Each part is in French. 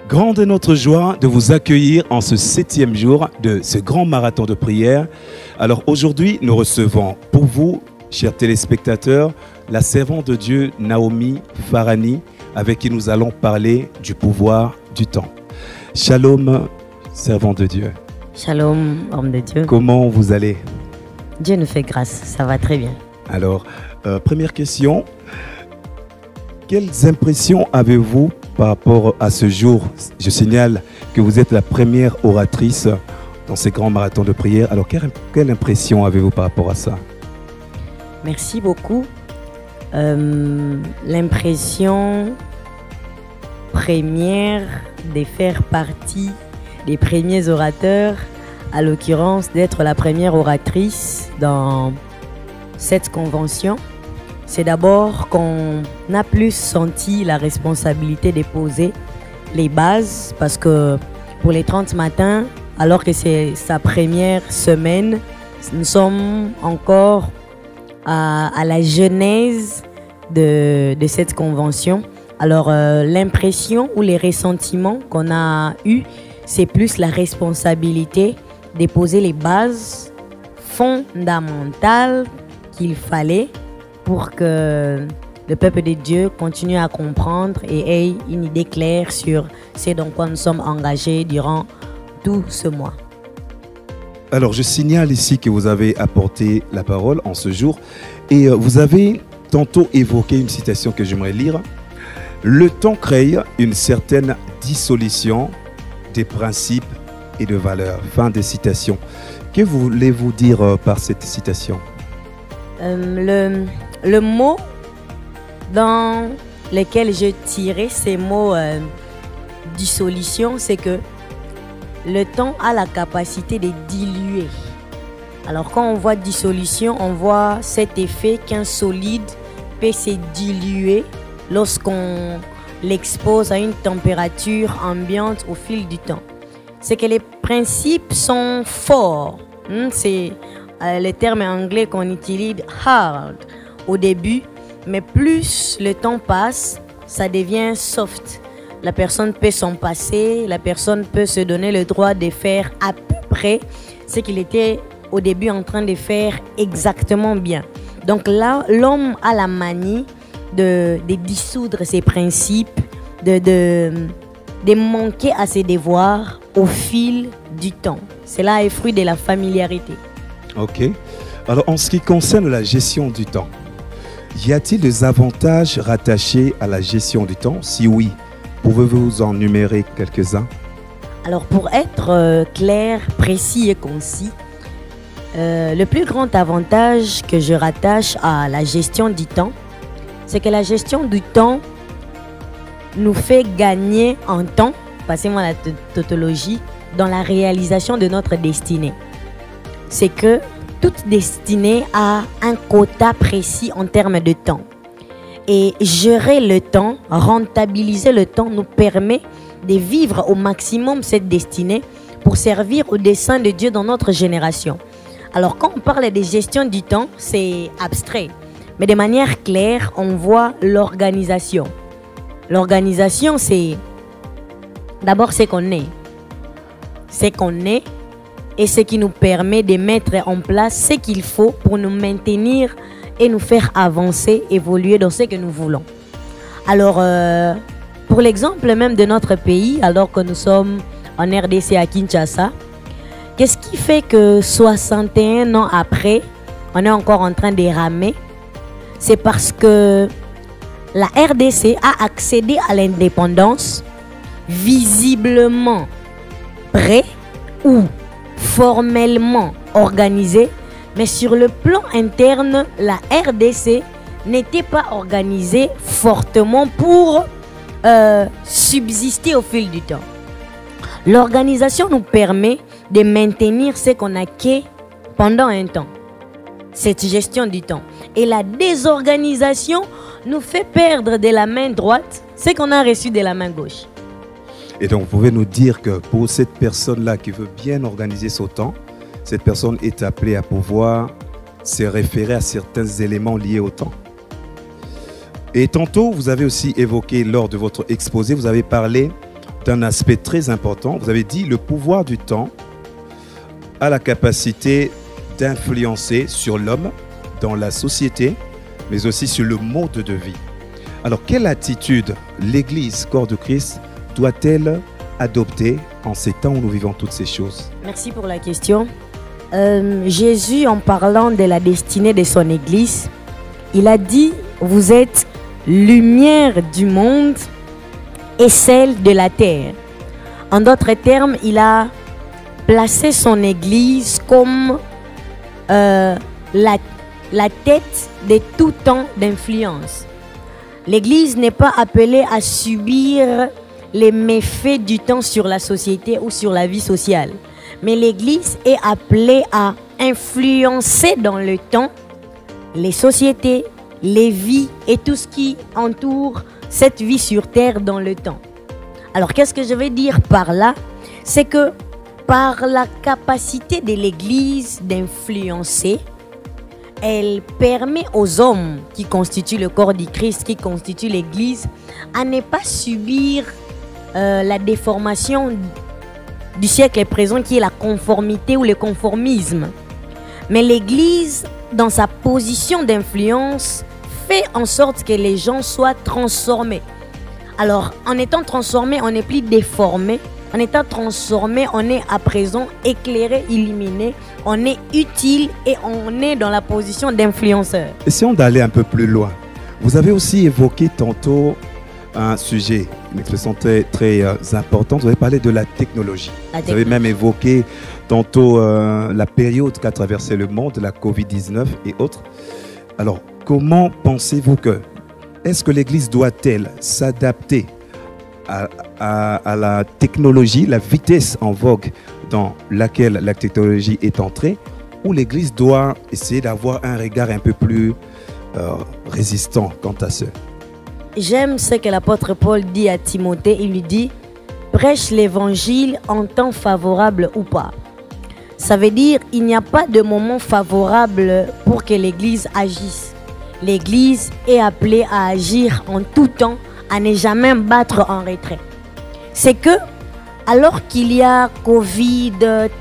Grande est notre joie de vous accueillir en ce 7e jour de ce grand marathon de prière. Alors aujourd'hui, nous recevons pour vous, chers téléspectateurs, la servante de Dieu Naomi Farani, avec qui nous allons parler du pouvoir du temps. Shalom, servante de Dieu. Shalom, homme de Dieu. Comment vous allez? Dieu nous fait grâce, ça va très bien. Alors, première question. Quelles impressions avez-vous par rapport à ce jour? Je signale que vous êtes la première oratrice dans ces grands marathons de prière. Alors, quelle impression avez-vous par rapport à ça? Merci beaucoup. L'impression première de faire partie des premiers orateurs, à l'occurrence d'être la première oratrice dans cette convention, c'est d'abord qu'on a plus senti la responsabilité de poser les bases, parce que pour les 30 matins, alors que c'est sa première semaine, nous sommes encore à la genèse de cette convention. Alors l'impression ou les ressentiments qu'on a eus, c'est plus la responsabilité de poser les bases fondamentales qu'il fallait pour que le peuple de Dieu continue à comprendre et ait une idée claire sur ce dans quoi nous sommes engagés durant tout ce mois. Alors, je signale ici que vous avez apporté la parole en ce jour et vous avez tantôt évoqué une citation que j'aimerais lire. Le temps crée une certaine dissolution des principes et de valeurs. Fin de citation. Que voulez-vous dire par cette citation? Le mot dans lequel je tirais ces mots dissolution, c'est que le temps a la capacité de diluer. Alors quand on voit dissolution, on voit cet effet qu'un solide peut se diluer lorsqu'on l'expose à une température ambiante au fil du temps. C'est que les principes sont forts. C'est le terme anglais qu'on utilise hard au début, mais plus le temps passe, ça devient soft. La personne peut s'en passer, la personne peut se donner le droit de faire à peu près ce qu'il était au début en train de faire exactement bien. Donc là, l'homme a la manie de dissoudre ses principes, de manquer à ses devoirs au fil du temps. Cela est fruit de la familiarité. Ok. Alors, en ce qui concerne la gestion du temps, y a-t-il des avantages rattachés à la gestion du temps? Si oui, pouvez-vous en numérer quelques-uns? Alors, pour être clair, précis et concis, le plus grand avantage que je rattache à la gestion du temps, c'est que la gestion du temps nous fait gagner en temps, passez-moi la tautologie, dans la réalisation de notre destinée. C'est que toute destinée a un quota précis en termes de temps. Et gérer le temps, rentabiliser le temps nous permet de vivre au maximum cette destinée pour servir au dessein de Dieu dans notre génération. Alors quand on parle de gestion du temps, c'est abstrait. Mais de manière claire, on voit l'organisation. L'organisation, c'est d'abord ce qu'on est. Ce qu'on est et ce qui nous permet de mettre en place ce qu'il faut pour nous maintenir et nous faire avancer, évoluer dans ce que nous voulons. Alors, pour l'exemple même de notre pays, alors que nous sommes en RDC à Kinshasa, qu'est-ce qui fait que 61 ans après, on est encore en train de ramer? C'est parce que la RDC a accédé à l'indépendance visiblement prêt ou formellement organisé, mais sur le plan interne, la RDC n'était pas organisée fortement pour subsister au fil du temps. L'organisation nous permet de maintenir ce qu'on a acquis pendant un temps, cette gestion du temps. Et la désorganisation nous fait perdre de la main droite ce qu'on a reçu de la main gauche. Et donc, vous pouvez nous dire que pour cette personne-là qui veut bien organiser son temps, cette personne est appelée à pouvoir se référer à certains éléments liés au temps. Et tantôt, vous avez aussi évoqué lors de votre exposé, vous avez parlé d'un aspect très important. Vous avez dit le pouvoir du temps a la capacité d'influencer sur l'homme, dans la société, mais aussi sur le mode de vie. Alors, quelle attitude l'Église, corps de Christ, doit-elle adopter en ces temps où nous vivons toutes ces choses? Merci pour la question. Jésus, en parlant de la destinée de son Église, il a dit, vous êtes lumière du monde et celle de la terre. En d'autres termes, il a placé son Église comme la tête de tout temps d'influence. L'Église n'est pas appelée à subir les méfaits du temps sur la société ou sur la vie sociale. Mais l'Église est appelée à influencer dans le temps les sociétés, les vies et tout ce qui entoure cette vie sur terre dans le temps. Alors, qu'est-ce que je veux dire par là? C'est que par la capacité de l'Église d'influencer, elle permet aux hommes qui constituent le corps du Christ, qui constituent l'Église, à ne pas subir la déformation du siècle présent qui est la conformité ou le conformisme. Mais l'Église, dans sa position d'influence, fait en sorte que les gens soient transformés. Alors, en étant transformés, on n'est plus déformé. En étant transformé, on est à présent éclairé, illuminé, on est utile et on est dans la position d'influenceur. Essayons d'aller un peu plus loin. Vous avez aussi évoqué tantôt un sujet, une expression très importante. Vous avez parlé de la technologie. Vous avez même évoqué tantôt la période qu'a traversé le monde, la Covid-19 et autres. Alors, comment pensez-vous que, est-ce que l'Église doit-elle s'adapter à la technologie, la vitesse en vogue dans laquelle la technologie est entrée, ou l'Église doit essayer d'avoir un regard un peu plus résistant quant à ça? J'aime ce que l'apôtre Paul dit à Timothée. Il lui dit, prêche l'évangile en temps favorable ou pas. Ça veut dire il n'y a pas de moment favorable pour que l'Église agisse. L'Église est appelée à agir en tout temps, à ne jamais battre en retrait. C'est que, alors qu'il y a Covid,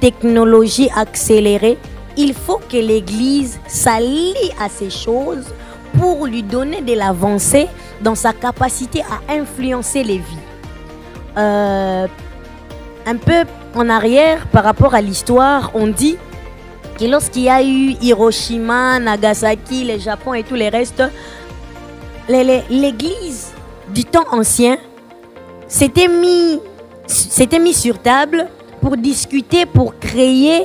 technologie accélérée, il faut que l'Église s'allie à ces choses pour lui donner de l'avancée dans sa capacité à influencer les vies. Un peu en arrière, par rapport à l'histoire, on dit que lorsqu'il y a eu Hiroshima, Nagasaki, le Japon et tous les restes, l'Église du temps ancien s'était mis sur table pour discuter, pour créer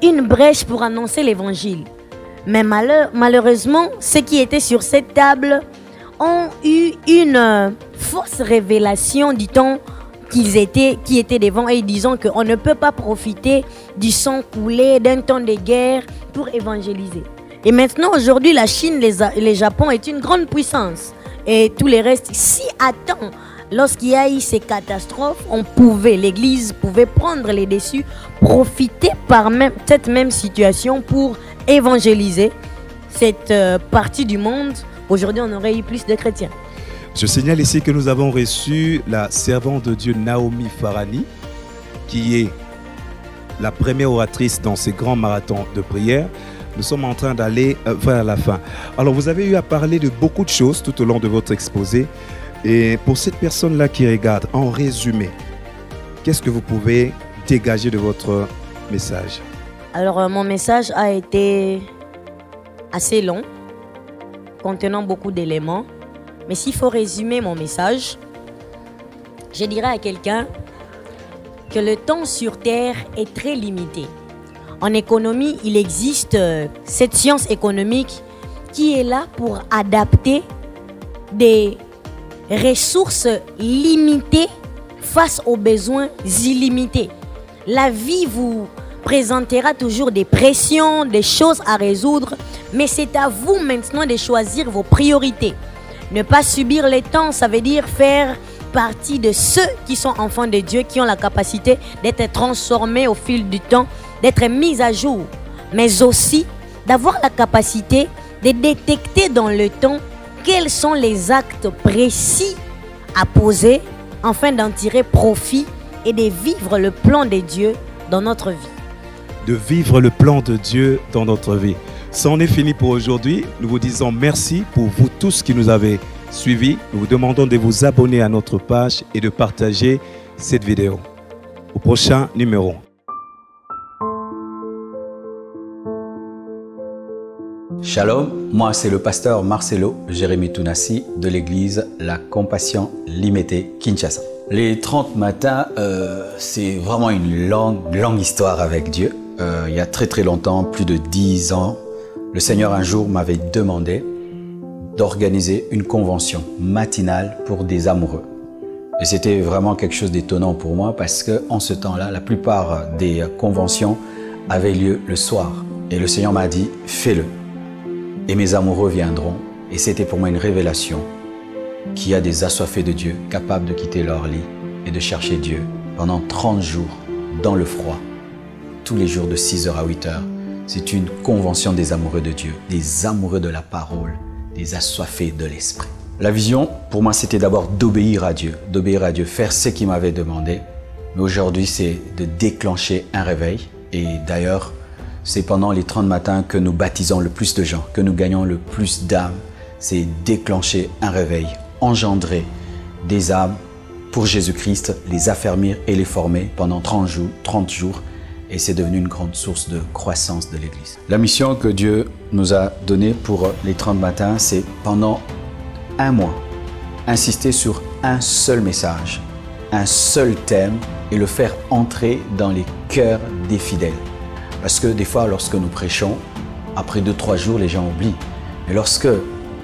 une brèche pour annoncer l'évangile. Mais malheureusement, ceux qui étaient sur cette table ont eu une fausse révélation du temps qui étaient devant, et disant qu'on ne peut pas profiter du sang coulé, d'un temps de guerre pour évangéliser. Et maintenant, aujourd'hui, la Chine, le Japon est une grande puissance. Et tous les restes, si à temps, lorsqu'il y a eu ces catastrophes, l'Église pouvait prendre les dessus, profiter par cette même situation pour évangéliser cette partie du monde. Aujourd'hui, on aurait eu plus de chrétiens. Je signale ici que nous avons reçu la servante de Dieu Naomi Farani, qui est la première oratrice dans ces grands marathons de prière. Nous sommes en train d'aller vers la fin. Alors, vous avez eu à parler de beaucoup de choses tout au long de votre exposé. Et pour cette personne-là qui regarde, en résumé, qu'est-ce que vous pouvez dégager de votre message? Alors, mon message a été assez long, contenant beaucoup d'éléments. Mais s'il faut résumer mon message, je dirais à quelqu'un que le temps sur Terre est très limité. En économie, il existe cette science économique qui est là pour adapter des ressources limitées face aux besoins illimités. La vie vous présentera toujours des pressions, des choses à résoudre, mais c'est à vous maintenant de choisir vos priorités. Ne pas subir les temps, ça veut dire faire partie de ceux qui sont enfants de Dieu, qui ont la capacité d'être transformés au fil du temps, d'être mis à jour, mais aussi d'avoir la capacité de détecter dans le temps quels sont les actes précis à poser afin d'en tirer profit et de vivre le plan de Dieu dans notre vie. De vivre le plan de Dieu dans notre vie. C'en est fini pour aujourd'hui. Nous vous disons merci pour vous tous qui nous avez suivis. Nous vous demandons de vous abonner à notre page et de partager cette vidéo. Au prochain numéro. Shalom, moi c'est le pasteur Marcelo Jérémy Tounassi de l'église La Compassion Limitée Kinshasa. Les 30 matins, c'est vraiment une longue histoire avec Dieu. Il y a très longtemps, plus de 10 ans, le Seigneur un jour m'avait demandé d'organiser une convention matinale pour des amoureux. Et c'était vraiment quelque chose d'étonnant pour moi parce qu'en ce temps-là, la plupart des conventions avaient lieu le soir. Et le Seigneur m'a dit, fais-le. Et mes amoureux viendront. Et c'était pour moi une révélation qu'il y a des assoiffés de Dieu capables de quitter leur lit et de chercher Dieu pendant 30 jours dans le froid, tous les jours de 6h à 8h. C'est une convention des amoureux de Dieu, des amoureux de la parole, des assoiffés de l'esprit. La vision, pour moi, c'était d'abord d'obéir à Dieu, faire ce qu'il m'avait demandé. Mais aujourd'hui, c'est de déclencher un réveil. Et d'ailleurs, c'est pendant les 30 matins que nous baptisons le plus de gens, que nous gagnons le plus d'âmes. C'est déclencher un réveil, engendrer des âmes pour Jésus-Christ, les affermir et les former pendant 30 jours. Et c'est devenu une grande source de croissance de l'Église. La mission que Dieu nous a donnée pour les 30 matins, c'est pendant un mois, insister sur un seul message, un seul thème et le faire entrer dans les cœurs des fidèles. Parce que des fois, lorsque nous prêchons, après 2-3 jours, les gens oublient. Mais lorsque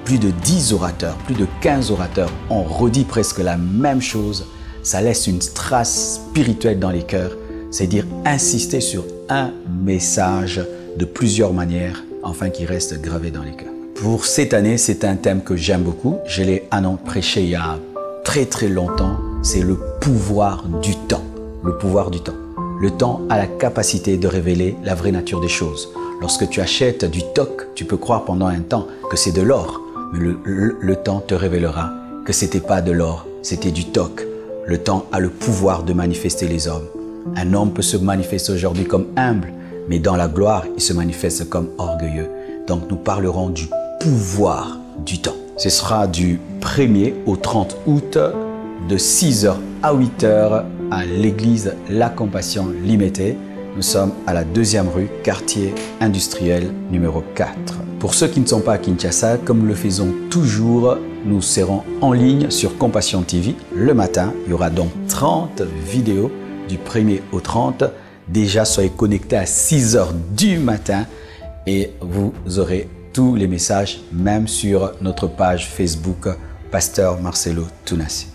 plus de 10 orateurs, plus de 15 orateurs ont redit presque la même chose, ça laisse une trace spirituelle dans les cœurs. C'est-à-dire insister sur un message de plusieurs manières, afin qu'il reste gravé dans les cœurs. Pour cette année, c'est un thème que j'aime beaucoup. Je l'ai prêché il y a très longtemps. C'est le pouvoir du temps. Le pouvoir du temps. Le temps a la capacité de révéler la vraie nature des choses. Lorsque tu achètes du toc, tu peux croire pendant un temps que c'est de l'or. Mais le temps te révélera que ce n'était pas de l'or, c'était du toc. Le temps a le pouvoir de manifester les hommes. Un homme peut se manifester aujourd'hui comme humble, mais dans la gloire, il se manifeste comme orgueilleux. Donc nous parlerons du pouvoir du temps. Ce sera du 1er au 30 août, de 6h à 8h à l'église La Compassion Limitée. Nous sommes à la 2e rue, quartier industriel numéro 4. Pour ceux qui ne sont pas à Kinshasa, comme nous le faisons toujours, nous serons en ligne sur Compassion TV le matin. Il y aura donc 30 vidéos du 1er au 30. Déjà, soyez connectés à 6h du matin et vous aurez tous les messages, même sur notre page Facebook, Pasteur Marcelo Tounassi.